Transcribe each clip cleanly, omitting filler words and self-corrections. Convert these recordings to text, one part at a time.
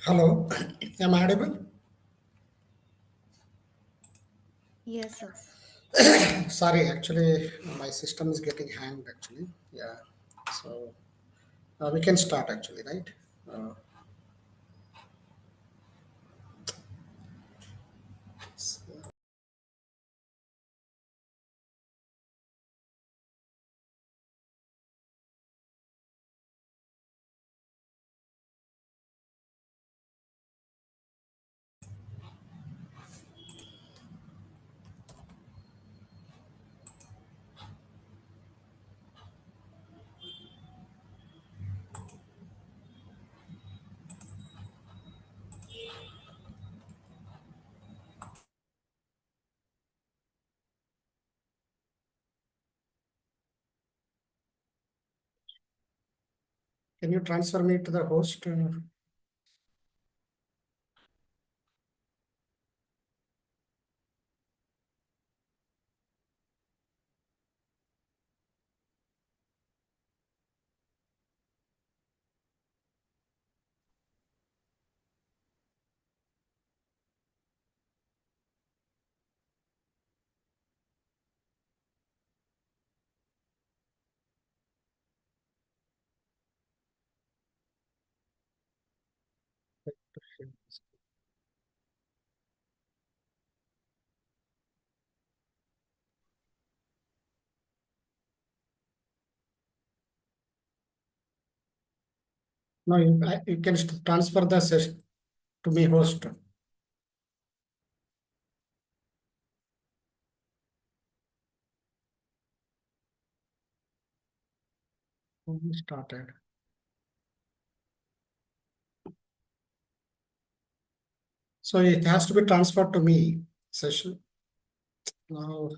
Hello, am I audible? Yes, sir. Sorry, actually, my system is getting hanged. Actually, yeah. So we can start. Actually, right? Uh, can you transfer me to the host? No, you can transfer the session to me host. We started. So it has to be transferred to me. Session. Now,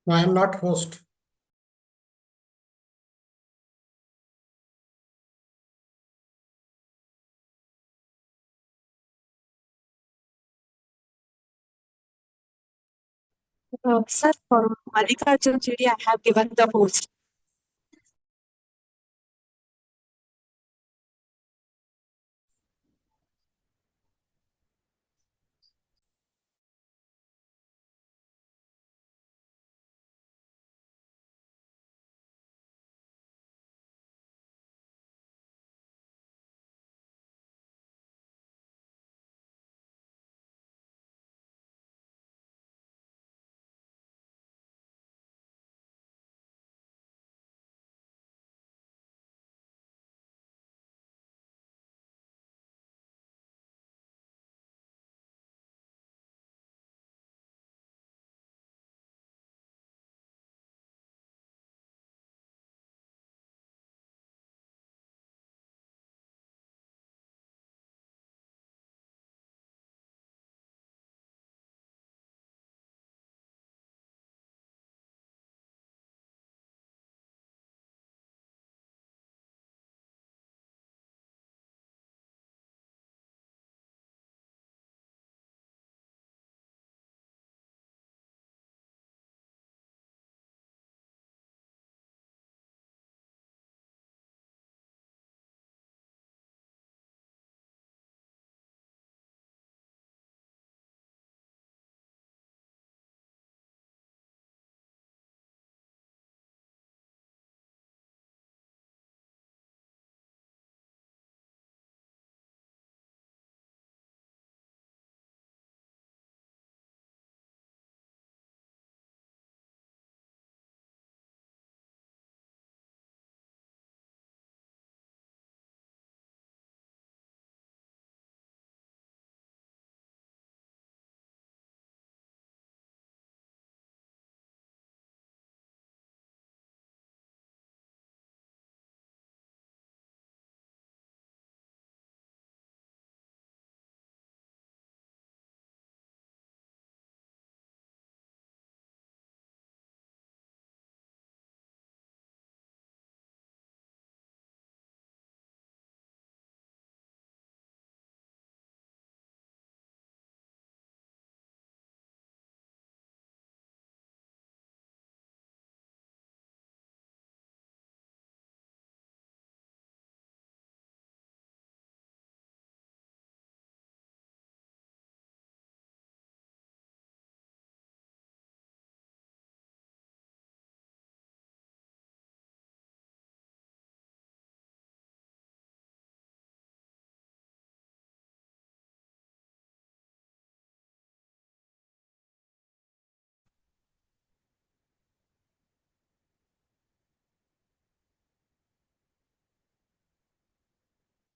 I am not host. Sir, for Mallikarjun Chidi, I have given the host.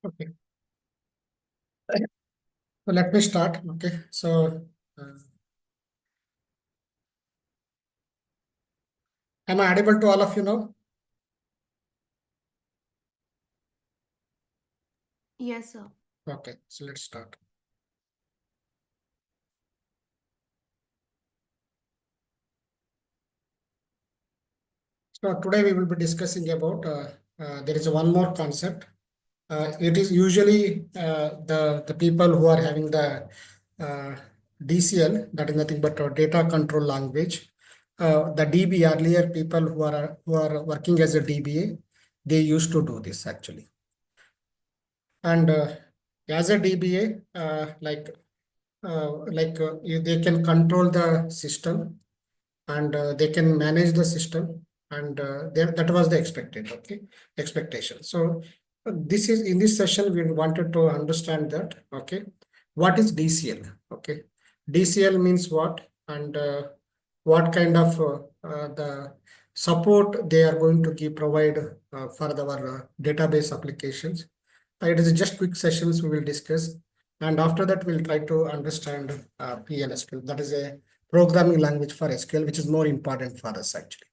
Okay. So let me start. Okay. So am I audible to all of you now? Yes, sir. Okay. So let's start. So today we will be discussing about there is one more concept. It is usually the people who are having the DCL, that is nothing but a data control language. The DB earlier people who are working as a DBA, they used to do this actually. And as a DBA, they can control the system and they can manage the system, and that was the expectation. So this is in this session we wanted to understand that. Okay. What is DCL? Okay, DCL means what, and what kind of the support they are going to provide for our database applications. It is just quick sessions we will discuss, and after that we'll try to understand PLSQL. That is a programming language for SQL, which is more important for us actually.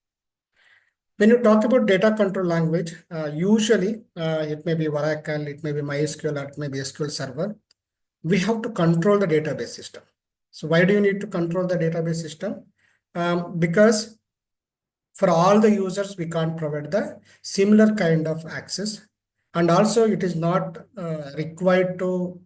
When you talk about data control language, usually it may be Oracle, it may be MySQL, or it may be SQL Server. We have to control the database system. So why do you need to control the database system? Because for all the users, we can't provide the similar kind of access. And also it is not required to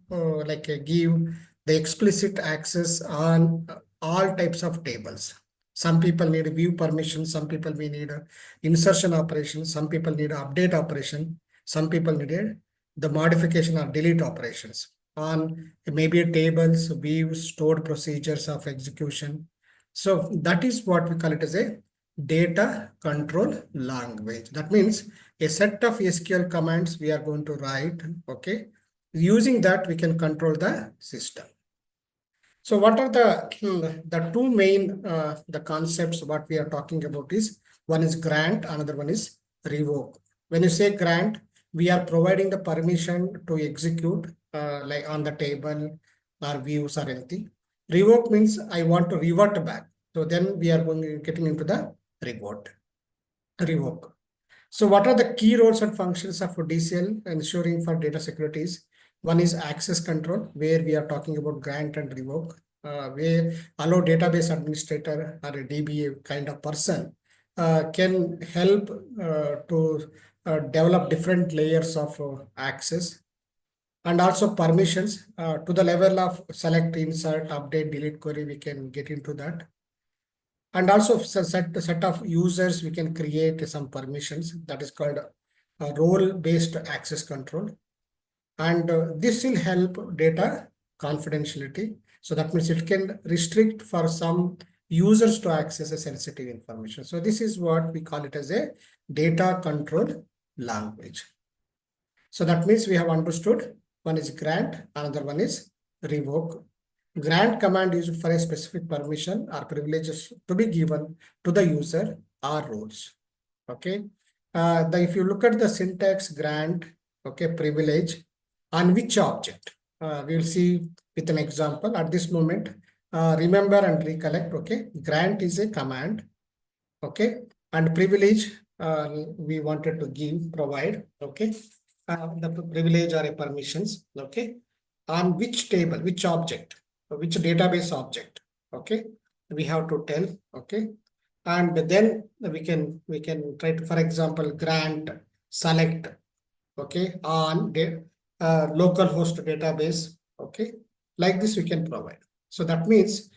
give the explicit access on all types of tables. Some people need a view permission, some people we need a insertion operation, some people need update operation, some people need the modification or delete operations on maybe tables, views, stored procedures of execution. So that is what we call it as a data control language. That means a set of SQL commands we are going to write, okay? Using that, we can control the system. So what are the two main the concepts what we are talking about is, one is grant, another one is revoke. When you say grant, we are providing the permission to execute like on the table or views or anything. Revoke means I want to revert back. So then we are getting into the revoke. So what are the key roles and functions of DCL ensuring for data securities? One is access control, where we are talking about grant and revoke, where allow database administrator or a DBA kind of person can help to develop different layers of access, and also permissions to the level of select, insert, update, delete query. We can get into that. And also set of users, we can create some permissions that is called role-based access control. And this will help data confidentiality. So that means it can restrict for some users to access a sensitive information. So this is what we call it as a data control language. So that means we have understood one is grant, another one is revoke. Grant command is for a specific permission or privileges to be given to the user or roles. Okay. If you look at the syntax grant, okay, privilege on which object, we will see with an example at this moment. Remember and recollect. Okay, grant is a command. Okay, and privilege we wanted to provide. Okay, the privilege or a permissions. Okay, on which table, which object, which database object. Okay, we have to tell. Okay, and then we can try to, for example, grant select. Okay, on local host database. Okay, like this we can provide. So that means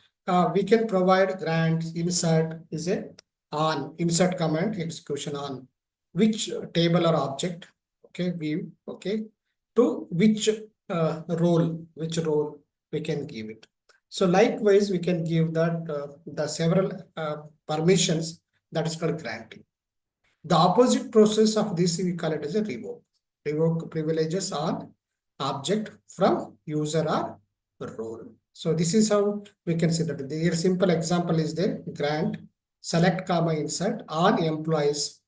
we can provide grant insert is a on insert command execution on which table or object. Okay, view. Okay, to which role we can give it. So likewise, we can give that the several permissions, that is called granting. The opposite process of this we call it as a revoke. Revoke privileges on object from user or role. So this is how we can see that. The simple example is there: grant select comma insert on employees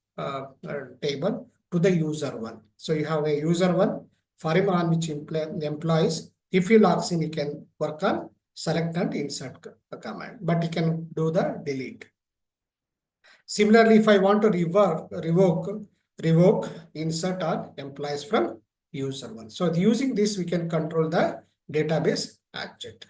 table to the user one. So you have a user one for him on which employees. If he logs in, he can work on select and insert command, but he can do the delete. Similarly, if I want to revoke insert or employees from user one. So using this, we can control the database object.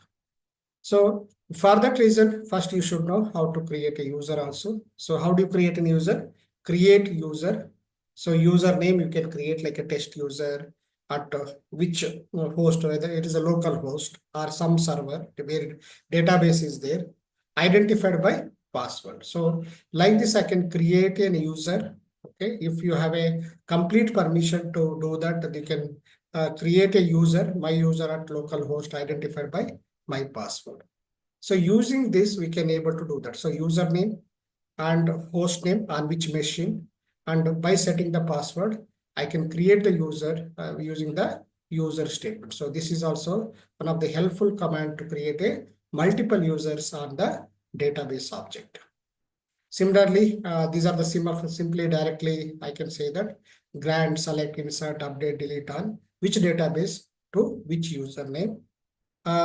So for that reason, first you should know how to create a user also. So how do you create a user? Create user. So username you can create like a test user at which host, whether it is a local host or some server where database is there, identified by password. So like this, I can create an user. Okay, if you have a complete permission to do that, you can create a user, my user at local host identified by my password. So using this, we can able to do that. So username and host name on which machine, and by setting the password, I can create the user using the user statement. So this is also one of the helpful command to create a multiple users on the database object. Similarly, these are the simply directly I can say that grant, select, insert, update, delete on which database to which username.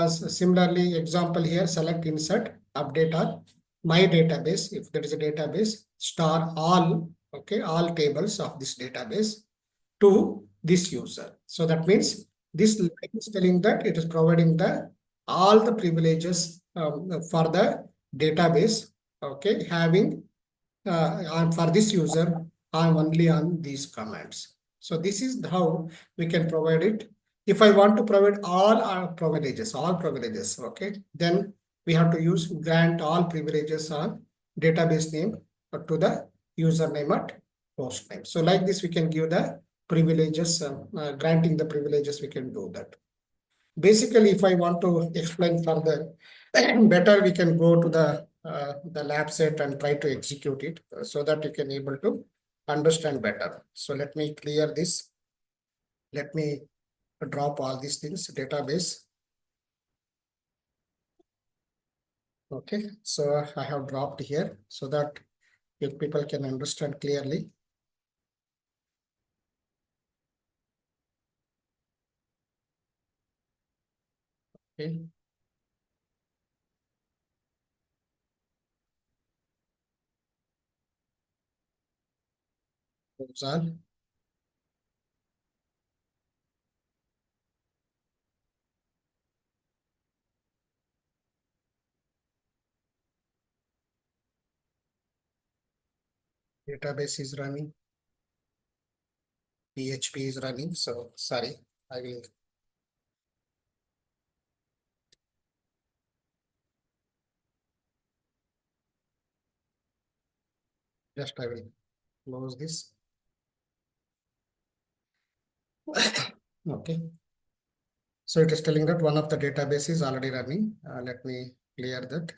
Similarly, example here, select, insert, update on my database. If there is a database, star all, okay, all tables of this database to this user. So that means this line is telling that it is providing the all the privileges for the database, okay, having for this user only on these commands. So this is how we can provide it. If I want to provide all our privileges, okay, then we have to use grant all privileges on database name to the username at host name. So like this, we can give the privileges, granting the privileges, we can do that. Basically, if I want to explain further, better we can go to the lab set and try to execute it so that you can able to understand better. So let me clear this. Let me drop all these things, database. Okay, so I have dropped here so that if people can understand clearly. Okay. Those are database is running, PHP is running. So sorry, I will I will close this. Okay. So it is telling that one of the database is already running. Let me clear that.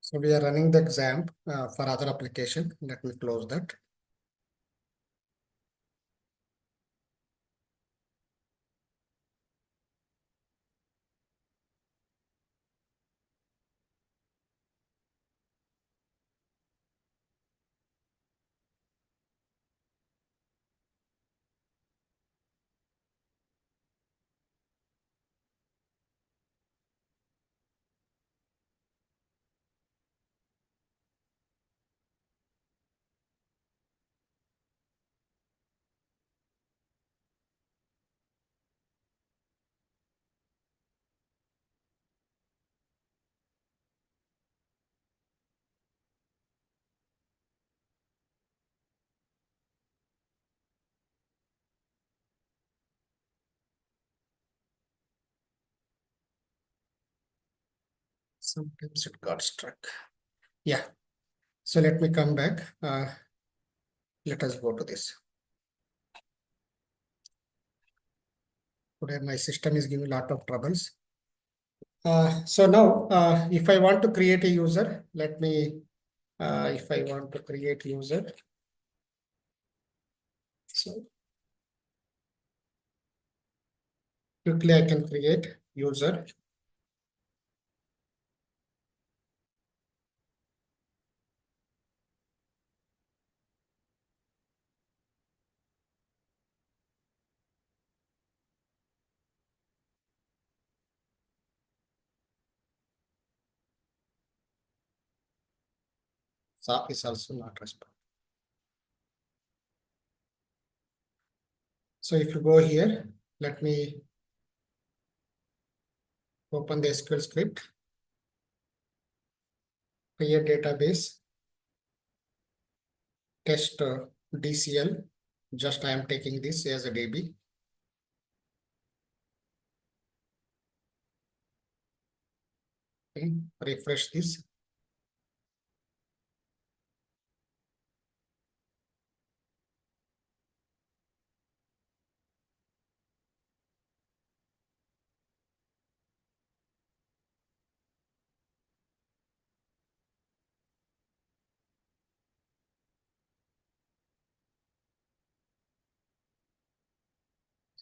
So we are running the exam for other application. Let me close that. Sometimes it got stuck. Yeah. So let me come back. Let us go to this. Today my system is giving a lot of troubles. So now, if I want to create a user, let me, if I want to create user, so quickly I can create user. SAP is also not responding. So if you go here, let me open the SQL script, create database, test DCL. Just I am taking this as a DB. Okay, refresh this.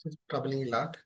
It's troubling a lot.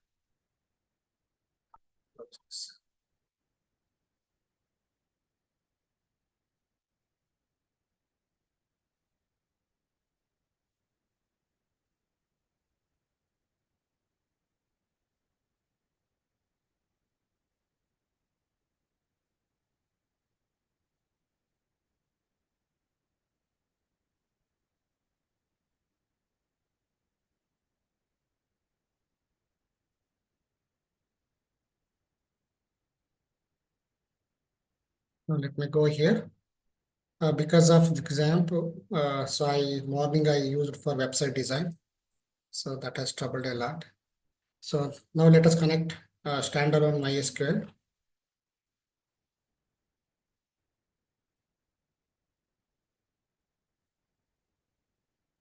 Now let me go here. Because of the example, so morning I used for website design. So that has troubled a lot. So now let us connect standalone MySQL.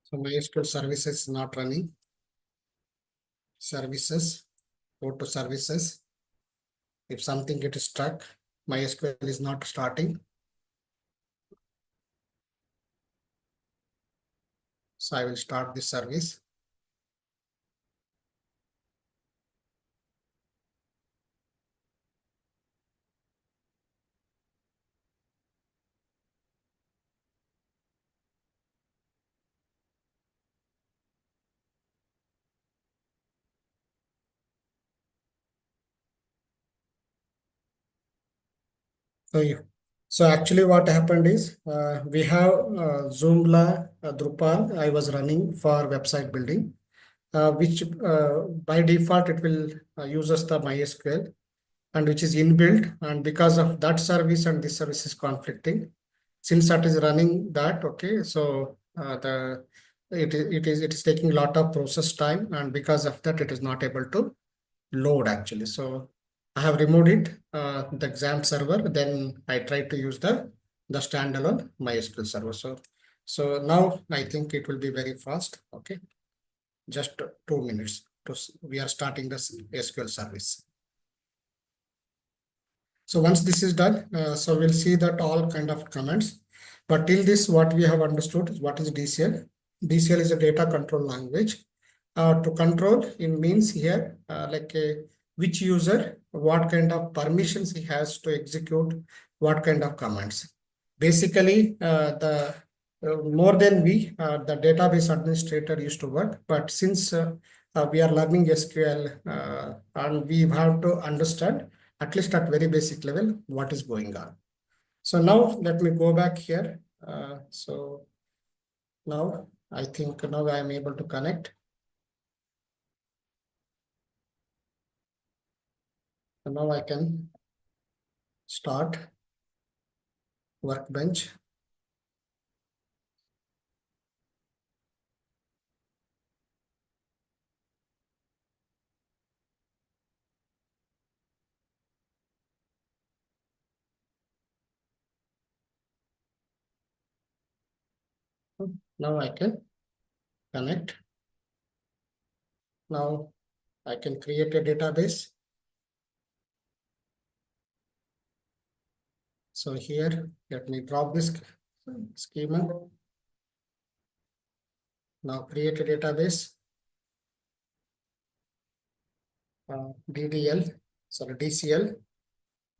So MySQL services is not running. Services, go to services. If something gets stuck, MySQL is not starting. So I will start this service. So, so actually what happened is we have Joomla, Drupal I was running for website building, which by default it will uses the MySQL and which is inbuilt, and because of that service and this service is conflicting. Since that is running that, okay, so it is taking a lot of process time, and because of that it is not able to load actually. So I have removed it, the exam server, then I tried to use the standalone MySQL server. So now I think it will be very fast. Okay, just 2 minutes. We are starting the SQL service. So once this is done, so we'll see that all kind of comments. But till this, what we have understood is what is DCL. DCL is a data control language. To control, it means here which user, what kind of permissions he has to execute, what kind of commands. Basically, the more than the database administrator used to work, but since we are learning SQL and we have to understand at least at very basic level what is going on. So now let me go back here. So now I think now I am able to connect. So now I can start workbench. Now I can connect. Now I can create a database. So here, let me drop this schema. Now create a database. DCL,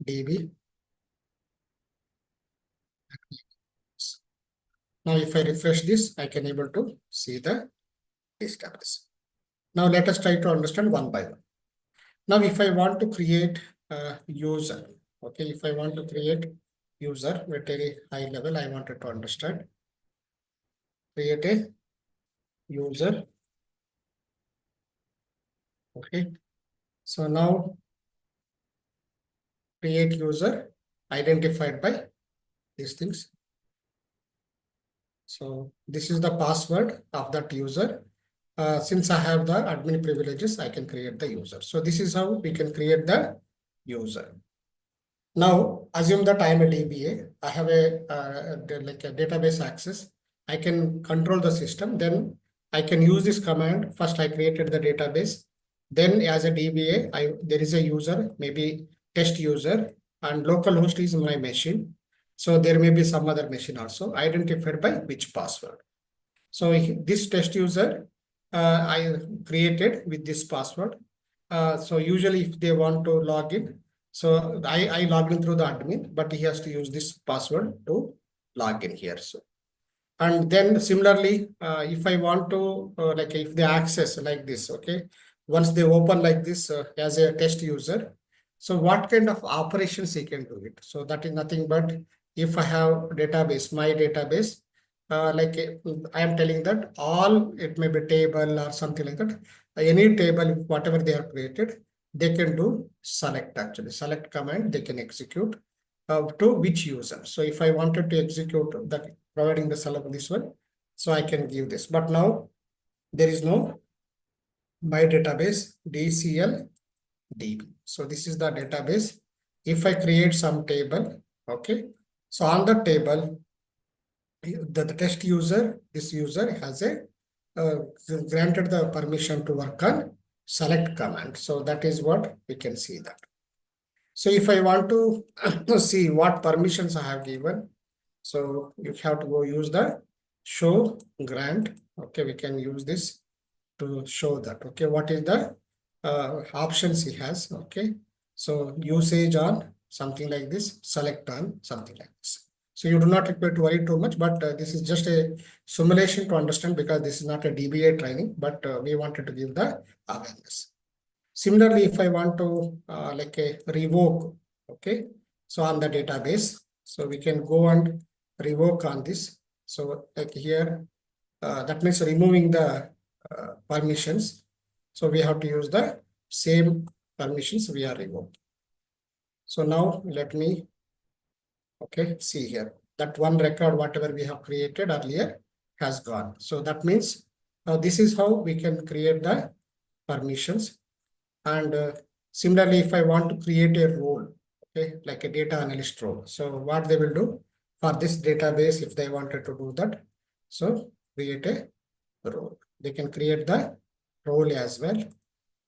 DB. Now if I refresh this, I can able to see the database. Now let us try to understand one by one. Now if I want to create a user, okay, if I want to create user at a very high level, I wanted to understand. Create a user. Okay. So now create user identified by these things. So this is the password of that user. Since I have the admin privileges, I can create the user. So this is how we can create the user. Now assume that I am a DBA. I have like a database access. I can control the system. Then I can use this command. First, I created the database. Then as a DBA, there is a user, maybe test user, and localhost is my machine. So there may be some other machine also identified by which password. So this test user I created with this password. So usually if they want to log in, so I logged in through the admin, but he has to use this password to log in here. So, and then similarly, if I want to, like if they access like this, okay, once they open like this as a test user, so what kind of operations he can do it? So that is nothing but if I have database, my database, like I am telling that all, it may be table or something like that, any table, whatever they are created, they can do select, actually select command, they can execute to which user. So if I wanted to execute that, providing the select this one, so I can give this, but now there is no my database DCL DB. So this is the database. If I create some table, okay, so on the table, the test user, this user has a granted the permission to work on select command. So that is what we can see that. So if I want to see what permissions I have given, so you have to go use the show grant. Okay, we can use this to show that. Okay, what is the options he has? Okay, so usage on something like this, select on something like this. So you do not require to worry too much, but this is just a simulation to understand, because this is not a DBA training, but we wanted to give the awareness. Similarly, if I want to like a revoke, okay, so on the database, so we can go and revoke on this. So like here, that means removing the permissions. So we have to use the same permissions we are revoked. So now let me, okay, see here that one record, whatever we have created earlier has gone. So that means this is how we can create the permissions. And similarly, if I want to create a role, okay, like a data analyst role. So what they will do for this database, if they wanted to do that, so create a role. They can create the role as well.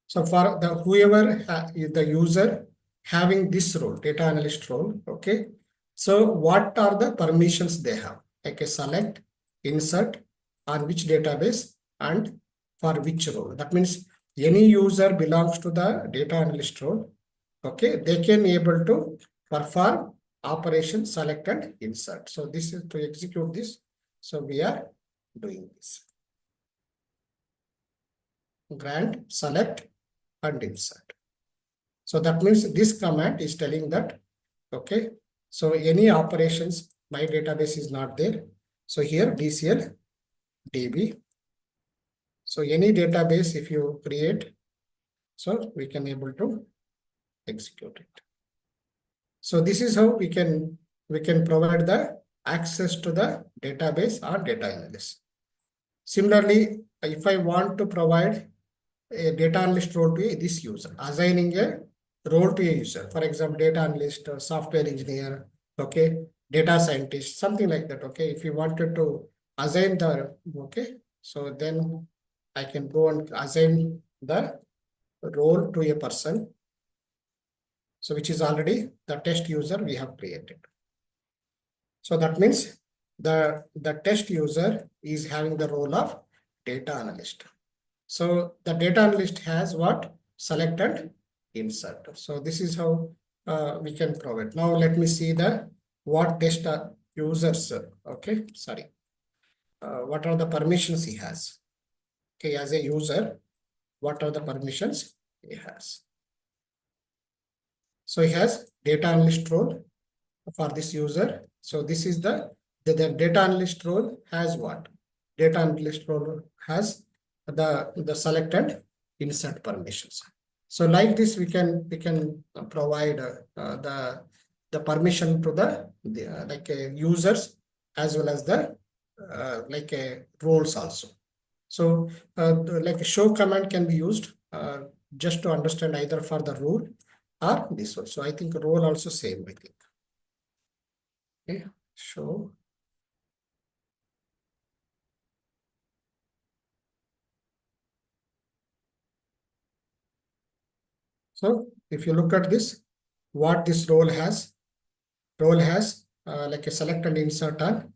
So for the whoever the user having this role, data analyst role, okay. So what are the permissions they have? Like a select, insert, on which database and for which role. That means any user belongs to the data analyst role. Okay, they can able to perform operation select and insert. So this is to execute this. So we are doing this. Grant, select, and insert. So that means this command is telling that, okay, so any operations, my database is not there. So here DCL DB. So any database, if you create, so we can able to execute it. So this is how we can provide the access to the database or data analyst. Similarly, if I want to provide a data analyst role to this user, assigning a role to a user, for example, data analyst, software engineer, okay, data scientist, something like that. Okay, if you wanted to assign the, okay, so then I can go and assign the role to a person. So which is already the test user we have created. So that means the test user is having the role of data analyst. So the data analyst has what? Select and insert. So this is how we can provide. Now let me see the what test users. Okay, sorry. What are the permissions he has? Okay, as a user, what are the permissions he has? So he has data analyst role for this user. So this is the data analyst role has what? Data analyst role has the select and insert permissions. So like this, we can provide the permission to the like users as well as the like roles also. So like a show command can be used just to understand either for the rule or this one. So I think role also same, I think. Okay, show. So if you look at this, what this role has like a select and insert on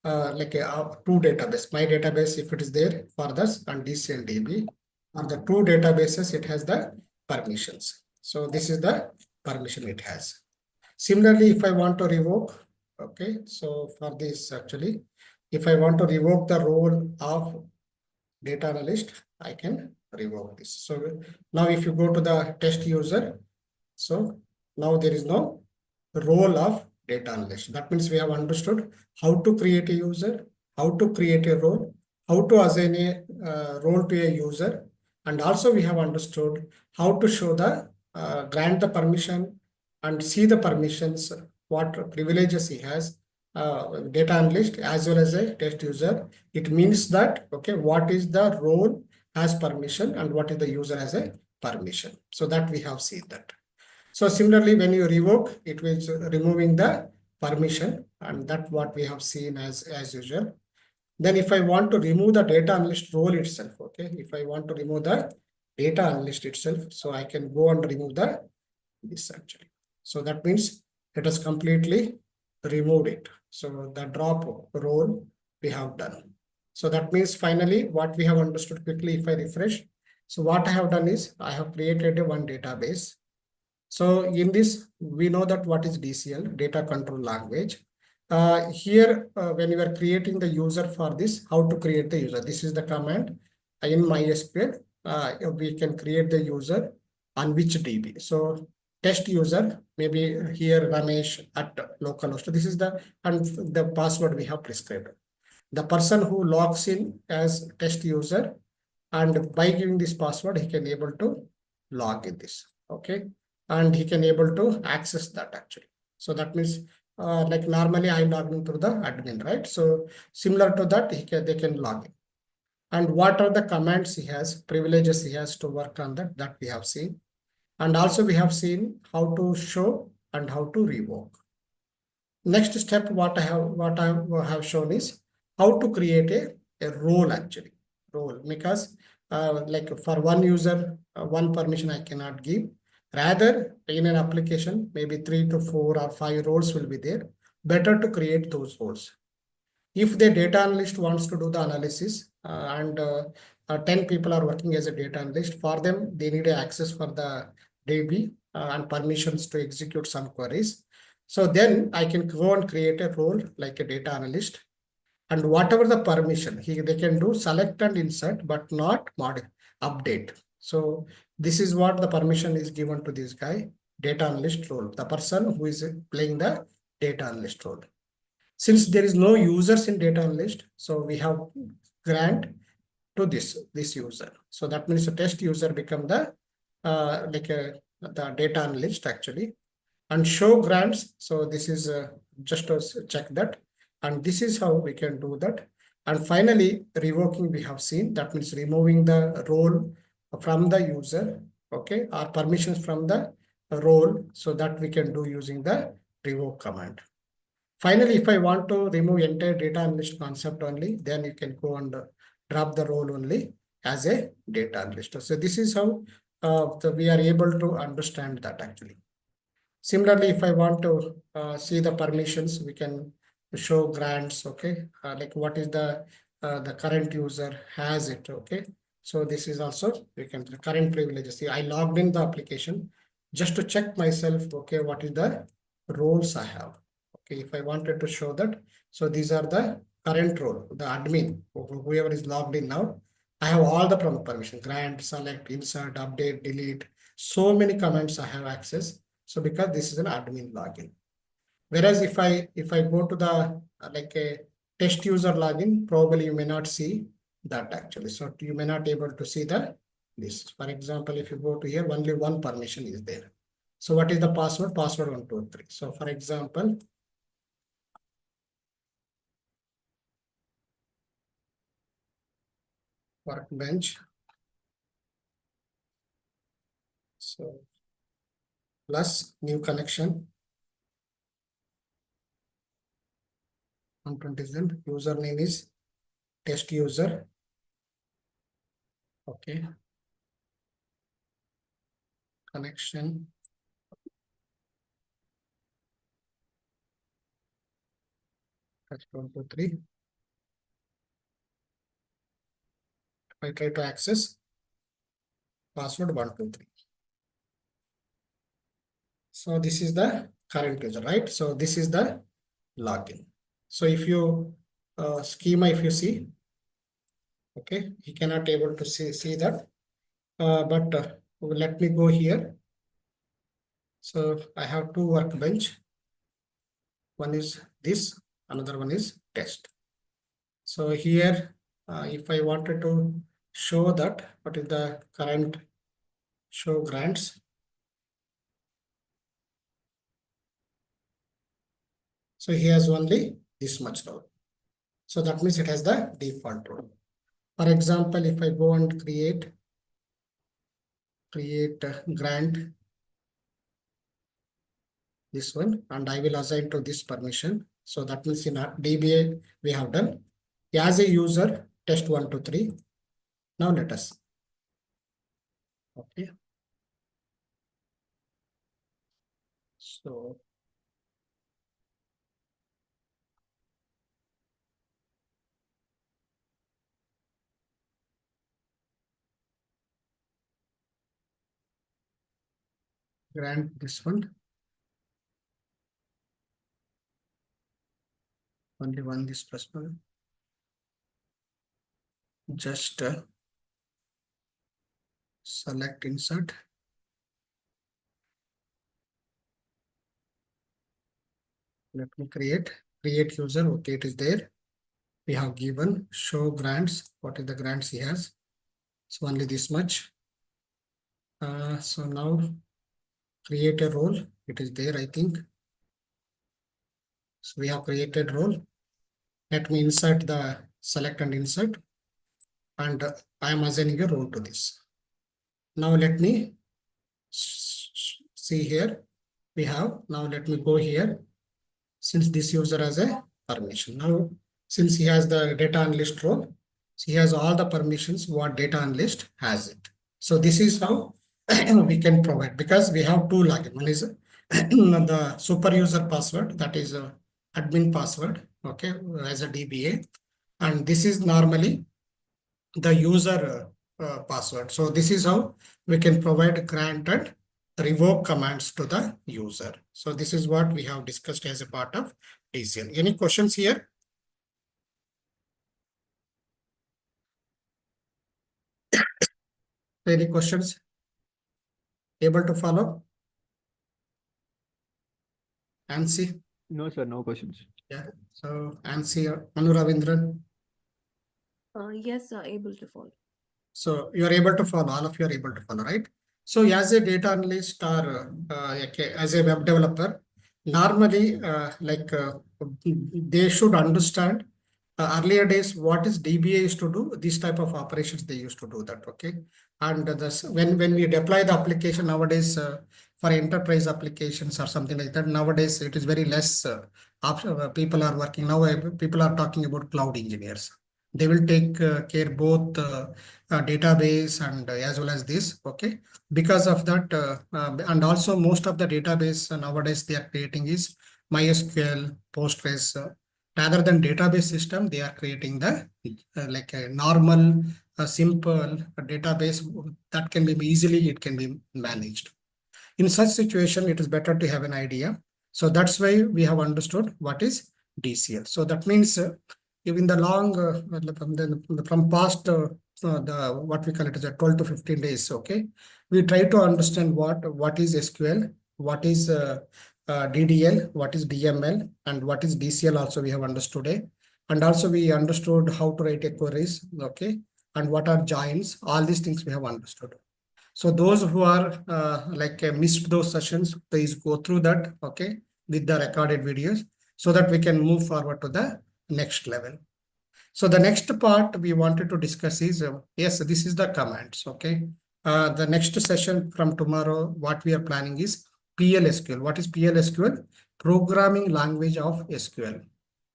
like a two database. My database, if it is there for this and DCL DB, on the two databases, it has the permissions. So this is the permission it has. Similarly, if I want to revoke, okay, so for this actually, if I want to revoke the role of data analyst, I can revoke this. So now if you go to the test user, so now there is no role of data analyst. That means we have understood how to create a user, how to create a role, how to assign a role to a user, and also we have understood how to show the grant the permission and see the permissions, what privileges he has, data analyst as well as a test user. It means that, okay, what is the role has permission and what is the user has a permission. So that we have seen that. So similarly, when you revoke, it will removing the permission, and that's what we have seen as usual. Then if I want to remove the data analyst role itself, okay, if I want to remove the data analyst itself, so I can go and remove this actually. So that means it has completely removed it. So the drop role we have done. So that means finally what we have understood quickly, if I refresh. So what I have done is I have created a one database. So in this, we know that what is DCL, data control language. Here, when you are creating the user for this, how to create the user? This is the command in MySQL. We can create the user on which DB. So test user, maybe here Ramesh at localhost. This is the password we have prescribed. The person who logs in as test user, and by giving this password, he can able to log in this. Okay, and he can able to access that actually. So that means like normally I log in through the admin, right? So similar to that, they can log in. And what are the commands he has, privileges he has to work on that we have seen. And also we have seen how to show and how to revoke. Next step, what I have shown is how to create a role actually. Role, because like for one user, one permission I cannot give. Rather, in an application, maybe 3 to 4 or 5 roles will be there. Better to create those roles. If the data analyst wants to do the analysis and 10 people are working as a data analyst, for them, they need access for the DB and permissions to execute some queries. So then I can go and create a role like a data analyst, and whatever the permission they can do, select and insert, but not update. So this is what the permission is given to this guy, data analyst role, the person who is playing the data analyst role. Since there is no users in data analyst, so we have grant to this user. So that means the test user become the the data analyst actually, and show grants. So this is just to check that, and this is how we can do that. And finally, revoking we have seen, that means removing the role from the user, okay, or permissions from the role, so that we can do using the revoke command. Finally, if I want to remove entire data analyst concept only, then you can go and drop the role only as a data analyst. So this is how we are able to understand that actually. Similarly, if I want to see the permissions, we can show grants, okay, like what is the current user has it, okay. So this is also, we can current privileges. See, I logged in the application just to check myself, okay, what is the roles I have. Okay, if I wanted to show that, so these are the current role, the admin, whoever is logged in now. I have all the permission, grant, select, insert, update, delete. So many commands I have access. So because this is an admin login. Whereas if I go to the like a test user login, probably you may not see that actually. So you may not able to see this. For example, if you go to here, only one permission is there. So what is the password? Password 123. So for example, workbench. So plus new connection. 120, username is test user. Okay. Connection. That's 123. I try to access password 123. So this is the current user, right? So this is the login. So if you schema, if you see, okay, he cannot able to see that. But let me go here. So I have two workbench. One is this, another one is test. So here, if I wanted to show that what is the current show grants. So he has only this much role. So that means it has the default role. For example, if I go and create grant, this one, and I will assign to this permission. So that means in our DBA we have done as a user test 1 to 3. Now let us. Okay. So grant this one. Only one this plus one. Just select insert. Let me create user. Okay, it is there. We have given show grants. What is the grants he has? So only this much. So now create a role. It is there, I think. So we have created role. Let me insert the select and insert. And I am assigning a role to this. Now let me see here. We have, now let me go here. Since this user has a permission. Now, since he has the data analyst role, so he has all the permissions what data analyst has it. So this is how we can provide, because we have two login. One is the super user password, that is admin password, okay, as a DBA. And this is normally the user password. So this is how we can provide grant and revoke commands to the user. So this is what we have discussed as a part of DCL. Any questions here? Any questions? Able to follow? Ansi? No, sir, no questions. Yeah. So Ansi, Manu Ravindran. Yes, able to follow. So you are able to follow, all of you are able to follow, right? So as a data analyst or as a web developer, normally they should understand earlier days what is DBA used to do, this type of operations they used to do that, okay? And this, when we deploy the application nowadays for enterprise applications or something like that, nowadays it is very less people are working. Now people are talking about cloud engineers. They will take care both database and as well as this, okay? Because of that, and also most of the database nowadays they are creating is MySQL, Postgres. Rather than database system, they are creating the like a normal, simple database that can be easily, it can be managed. In such situation, it is better to have an idea. So that's why we have understood what is DCL. So that means in the long, from past, the what we call it as a 12 to 15 days, okay, we try to understand what is SQL, what is DDL, what is DML, and what is DCL also we have understood it. And also we understood how to write a queries, okay, and what are joins, all these things we have understood. So those who are missed those sessions, please go through that, okay, with the recorded videos so that we can move forward to the next level. So the next part we wanted to discuss is, yes, this is the commands, okay. The next session from tomorrow, what we are planning is PLSQL. What is PLSQL? Programming language of SQL.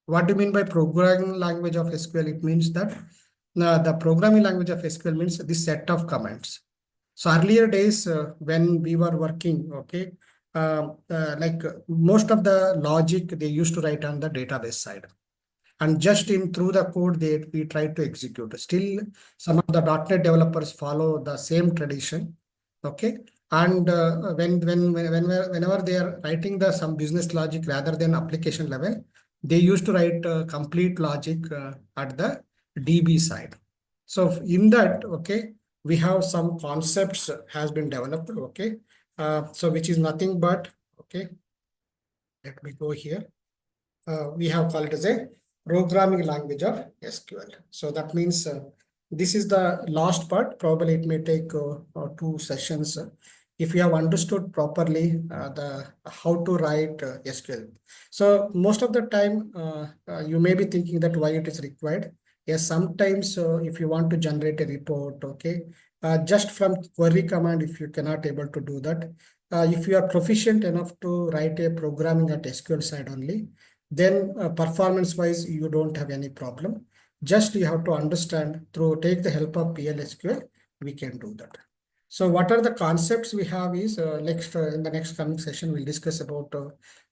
What do you mean by programming language of SQL? It means that the programming language of SQL means this set of commands. So earlier days when we were working, okay, most of the logic they used to write on the database side. and just in through the code we try to execute. Still, some of the .NET developers follow the same tradition. Okay, and whenever they are writing the some business logic rather than application level, they used to write complete logic at the DB side. So in that, okay, we have some concepts has been developed. Okay, so which is nothing but, okay, let me go here. We have called it as a programming language of SQL. So that means this is the last part. Probably it may take 2 sessions. If you have understood properly the how to write SQL. So most of the time you may be thinking that why it is required. Yes, sometimes if you want to generate a report, okay, just from query command, if you cannot able to do that, if you are proficient enough to write a programming at SQL side only, then performance wise you don't have any problem. Just you have to understand through take the help of PLSQL, we can do that. So what are the concepts we have is next in the next coming session we'll discuss about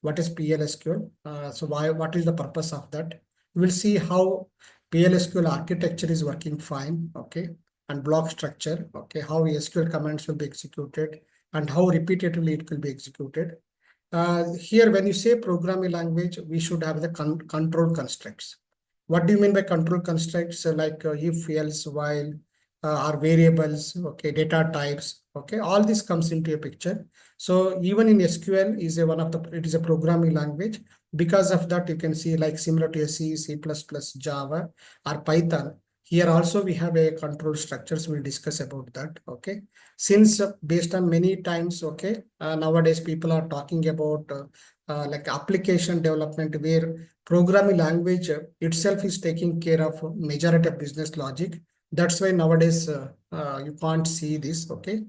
what is PLSQL. So what is the purpose of that? We'll see how PLSQL architecture is working fine, okay, and block structure, okay, how SQL commands will be executed and how repeatedly it will be executed. Here, when you say programming language, we should have the control constructs. What do you mean by control constructs? Like if, else, while, or variables, okay, data types, okay, all this comes into a picture. So even in SQL is a one of the, it is a programming language. Because of that, you can see like similar to C, C++, Java, or Python. Here also we have a control structures. We'll discuss about that. Okay. Since based on many times, okay, nowadays people are talking about like application development where programming language itself is taking care of majority of business logic. That's why nowadays you can't see this, okay.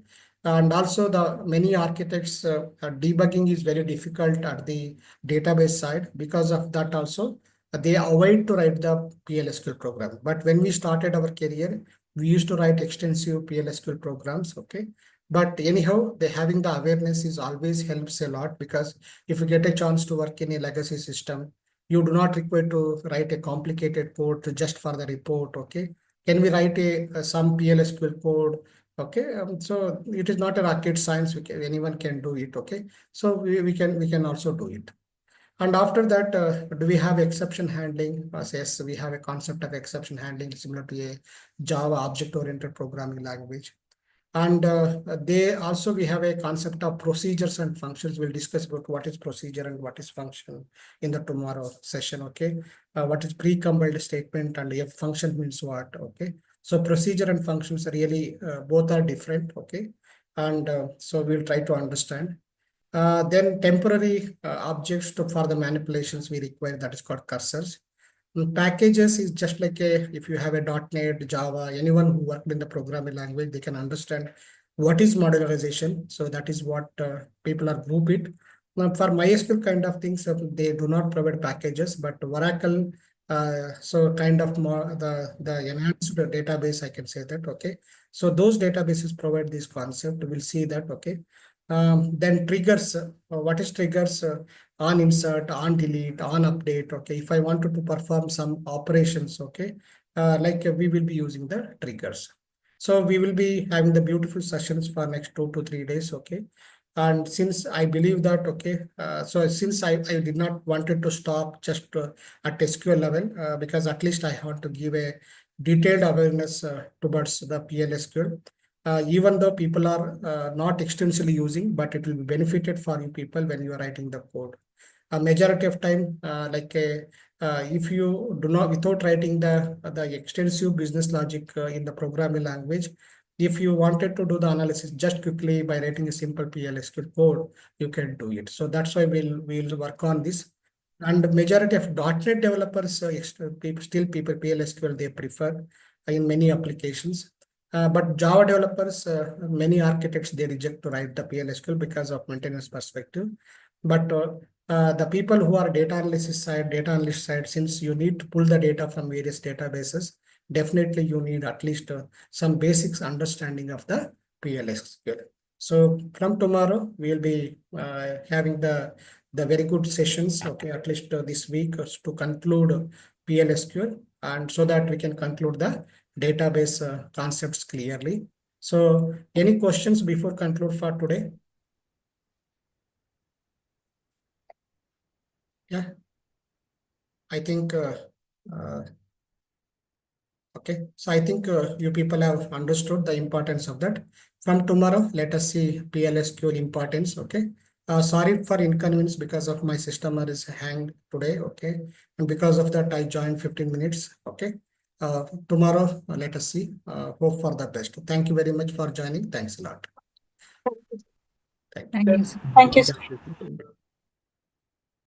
And also the many architects debugging is very difficult at the database side. Because of that also they avoid to write the PLSQL program. But when we started our career, we used to write extensive PLSQL programs, okay. But anyhow, they having the awareness is always helps a lot, because if you get a chance to work in a legacy system, you do not require to write a complicated code just for the report, okay. Can we write a some PLSQL code? Okay, so it is not a rocket science. Anyone can do it. Okay, so we can also do it. And after that, do we have exception handling? Yes, we have a concept of exception handling similar to a Java object-oriented programming language. And they also we have a concept of procedures and functions. We'll discuss about what is procedure and what is function in the tomorrow session. Okay, what is pre-compiled statement and if function means what? Okay, so procedure and functions are really both are different. Okay, and so we'll try to understand. Then temporary objects for the manipulations we require, that is called cursors. Packages is just like if you have a .NET, Java, anyone who worked in the programming language, they can understand what is modularization. So that is what people are group it. Now for MySQL kind of things, they do not provide packages, but Oracle, so kind of more the enhanced database, I can say that, okay. So those databases provide this concept. We'll see that, okay. Then triggers, what is triggers? On insert, on delete, on update. Okay, if I wanted to perform some operations, okay, like we will be using the triggers. So we will be having the beautiful sessions for next 2 to 3 days. Okay, and since I believe that, okay, so since I did not wanted to stop just at SQL level, because at least I want to give a detailed awareness towards the PLSQL. Even though people are not extensively using, but it will be benefited for you people when you are writing the code. A majority of time, if you do not, without writing the extensive business logic in the programming language, if you wanted to do the analysis just quickly by writing a simple PLSQL code, you can do it. So that's why we'll work on this. And majority of .NET developers, still people PLSQL they prefer in many applications. But Java developers, many architects, they reject to write the PLSQL because of maintenance perspective. But the people who are data analysis side, data analyst side, since you need to pull the data from various databases, definitely you need at least some basics understanding of the PLSQL. So from tomorrow, we'll be having the very good sessions, okay, at least this week to conclude PLSQL, and so that we can conclude the database concepts clearly. So any questions before conclude for today? Yeah, I think okay, so I think you people have understood the importance of that. From tomorrow, let us see PLSQL importance. Okay. Sorry for inconvenience because of my system is hanged today. Okay. And because of that, I joined 15 minutes. Okay. Tomorrow, let us see. Hope for the best. Thank you very much for joining. Thanks a lot. Thank you. Thank you. Thank you, sir. Thank you, sir. Yeah.